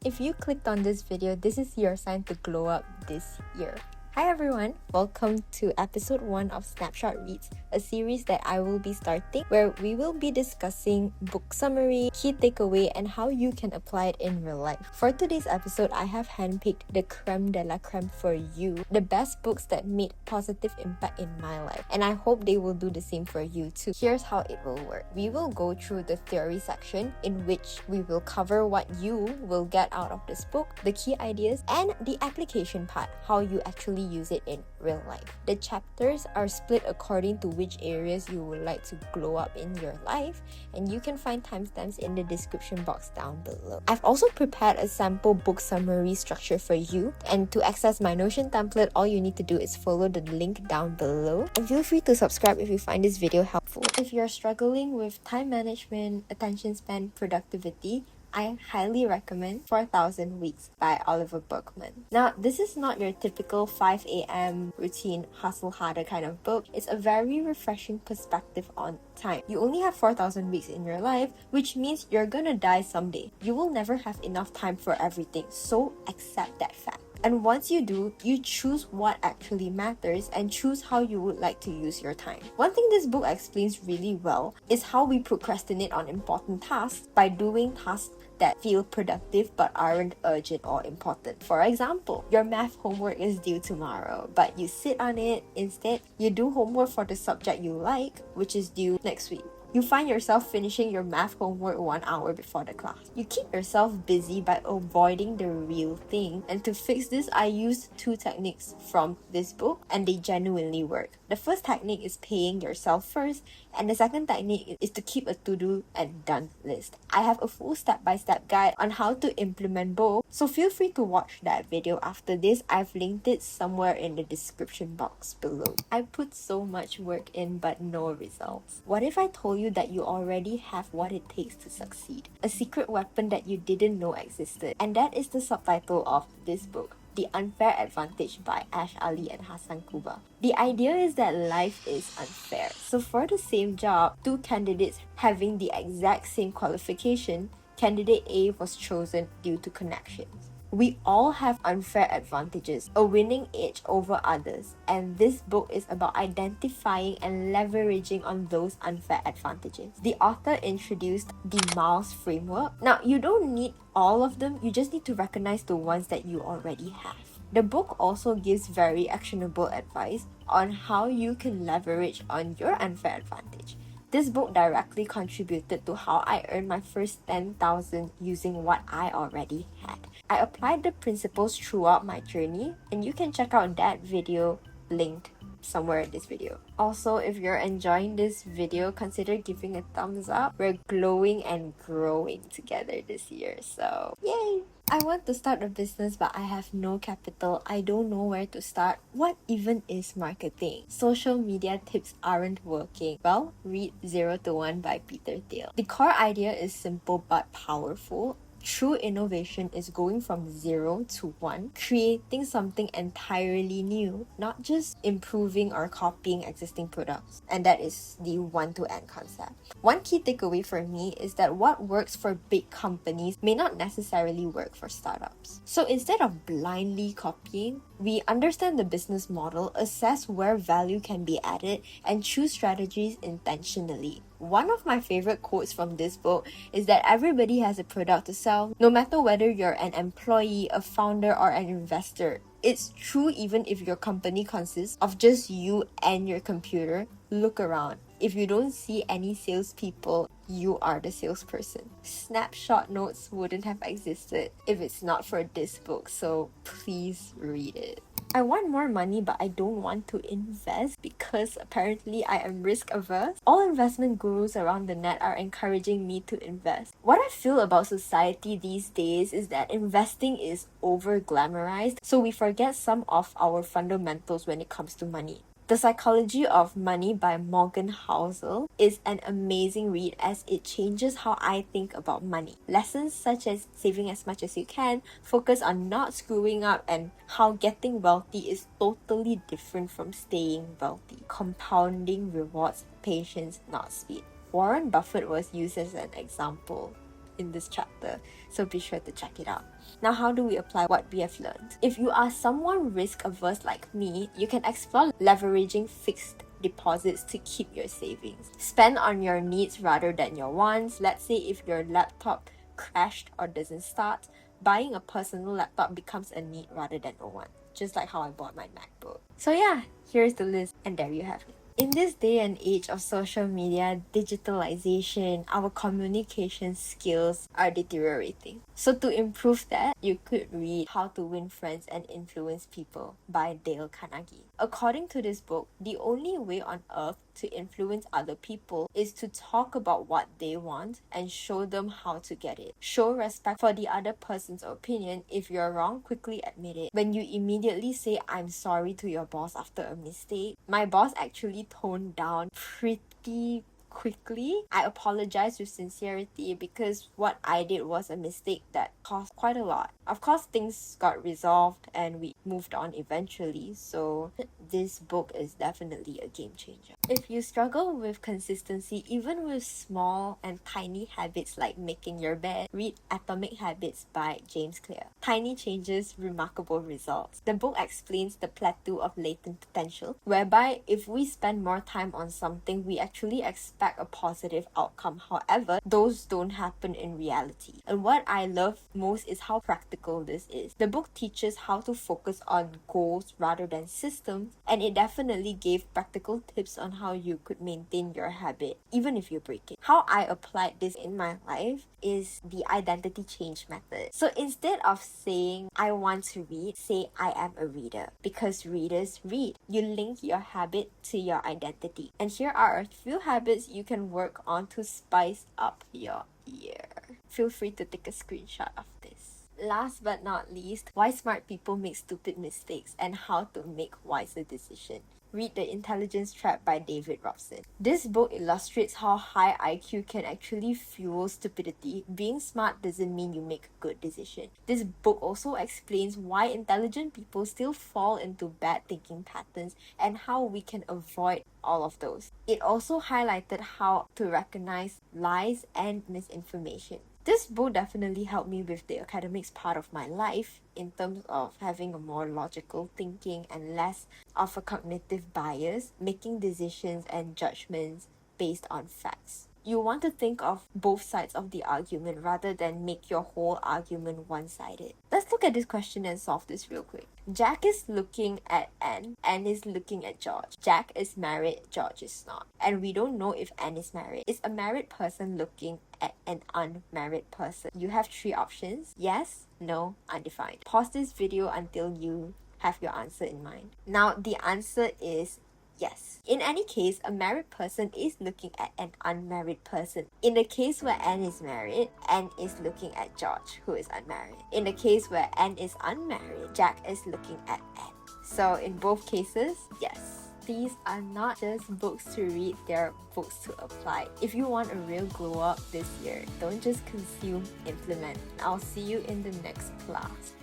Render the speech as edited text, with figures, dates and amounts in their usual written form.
If you clicked on this video, this is your sign to glow up this year. Hi everyone, welcome to episode 1 of Snapshot Reads, a series that I will be starting where we will be discussing book summary, key takeaway, and how you can apply it in real life. For today's episode, I have handpicked the creme de la creme for you, the best books that made positive impact in my life, and I hope they will do the same for you too. Here's how it will work. We will go through the theory section in which we will cover what you will get out of this book, the key ideas, and the application part, how you actually use it in real life. The chapters are split according to which areas you would like to glow up in your life, and you can find timestamps in the description box down below. I've also prepared a sample book summary structure for you, and to access my Notion template, all you need to do is follow the link down below, and feel free to subscribe if you find this video helpful. If you're struggling with time management, attention span, productivity, I highly recommend 4,000 Weeks by Oliver Burkeman. Now, this is not your typical 5 a.m. routine, hustle harder kind of book. It's a very refreshing perspective on time. You only have 4,000 weeks in your life, which means you're gonna die someday. You will never have enough time for everything, so accept that fact. And once you do, you choose what actually matters and choose how you would like to use your time. One thing this book explains really well is how we procrastinate on important tasks by doing tasks that feel productive but aren't urgent or important. For example, your math homework is due tomorrow, but you sit on it. Instead, you do homework for the subject you like, which is due next week. You find yourself finishing your math homework 1 hour before the class. You keep yourself busy by avoiding the real thing, and to fix this, I used 2 techniques from this book, and they genuinely work. The first technique is paying yourself first, and the second technique is to keep a to-do and done list. I have a full step-by-step guide on how to implement both, so feel free to watch that video after this. I've linked it somewhere in the description box below. I put so much work in but no results. What if I told you that you already have what it takes to succeed? A secret weapon that you didn't know existed. And that is the subtitle of this book, The Unfair Advantage by Ash Ali and Hassan Kuba. The idea is that life is unfair. So for the same job, 2 candidates having the exact same qualification, candidate A was chosen due to connections. We all have unfair advantages, a winning edge over others, and this book is about identifying and leveraging on those unfair advantages. The author introduced the Miles framework. Now, you don't need all of them, you just need to recognize the ones that you already have. The book also gives very actionable advice on how you can leverage on your unfair advantage. This book directly contributed to how I earned my first 10,000 using what I already had. I applied the principles throughout my journey, and you can check out that video linked somewhere in this video. Also, if you're enjoying this video, consider giving a thumbs up. We're glowing and growing together this year, so yay! I want to start a business but I have no capital. I don't know where to start. What even is marketing? Social media tips aren't working. Well, read 0 to 1 by Peter Thiel. The core idea is simple but powerful. True innovation is going from 0 to 1, creating something entirely new, not just improving or copying existing products. And that is the one-to-end concept. One key takeaway for me is that what works for big companies may not necessarily work for startups. So instead of blindly copying, we understand the business model, assess where value can be added, and choose strategies intentionally. One of my favorite quotes from this book is that everybody has a product to sell, no matter whether you're an employee, a founder, or an investor. It's true even if your company consists of just you and your computer. Look around. If you don't see any salespeople, you are the salesperson. Snapshot notes wouldn't have existed if it's not for this book, so please read it. I want more money but I don't want to invest because apparently I am risk averse. All investment gurus around the net are encouraging me to invest. What I feel about society these days is that investing is over glamorized, so we forget some of our fundamentals when it comes to money. The Psychology of Money by Morgan Housel is an amazing read as it changes how I think about money. Lessons such as saving as much as you can, focus on not screwing up, and how getting wealthy is totally different from staying wealthy. Compounding rewards patience, not speed. Warren Buffett was used as an example. in this chapter, so be sure to check it out. Now, how do we apply what we have learned? If you are someone risk averse like me, you can explore leveraging fixed deposits to keep your savings. Spend on your needs rather than your wants. Let's say if your laptop crashed or doesn't start, buying a personal laptop becomes a need rather than a want, just like how I bought my MacBook. So yeah, here's the list, and there you have it. In this day and age of social media, digitalization, our communication skills are deteriorating. So to improve that, you could read How to Win Friends and Influence People by Dale Carnegie. According to this book, the only way on earth to influence other people is to talk about what they want and show them how to get it. Show respect for the other person's opinion. If you're wrong, quickly admit it. When you immediately say I'm sorry to your boss after a mistake, my boss actually toned down pretty quickly. I apologized with sincerity because what I did was a mistake that cost quite a lot. Of course, things got resolved and we moved on eventually, so this book is definitely a game changer. If you struggle with consistency, even with small and tiny habits like making your bed, read Atomic Habits by James Clear. Tiny changes, remarkable results. The book explains the plateau of latent potential, whereby if we spend more time on something, we actually expect a positive outcome. However, those don't happen in reality. And what I love most is how practical this is. The book teaches how to focus on goals rather than systems, and it definitely gave practical tips on how you could maintain your habit even if you break it. How I applied this in my life is the identity change method. So instead of saying I want to read, say I am a reader, because readers read. You link your habit to your identity. And here are a few habits you can work on to spice up your year. Feel free to take a screenshot of this. Last but not least, why smart people make stupid mistakes and how to make wiser decisions. Read The Intelligence Trap by David Robson. This book illustrates how high IQ can actually fuel stupidity. Being smart doesn't mean you make a good decision. This book also explains why intelligent people still fall into bad thinking patterns and how we can avoid all of those. It also highlighted how to recognize lies and misinformation. This book definitely helped me with the academics part of my life in terms of having a more logical thinking and less of a cognitive bias, making decisions and judgments based on facts. You want to think of both sides of the argument rather than make your whole argument one-sided. Let's look at this question and solve this real quick. Jack is looking at Anne. Anne is looking at George. Jack is married, George is not. And we don't know if Anne is married. Is a married person looking at an unmarried person? You have 3 options. Yes, no, undefined. Pause this video until you have your answer in mind. Now, the answer is yes. In any case, a married person is looking at an unmarried person. In the case where Anne is married, Anne is looking at George, who is unmarried. In the case where Anne is unmarried, Jack is looking at Anne. So in both cases, yes. These are not just books to read, they're books to apply. If you want a real glow up this year, don't just consume, implement. I'll see you in the next class.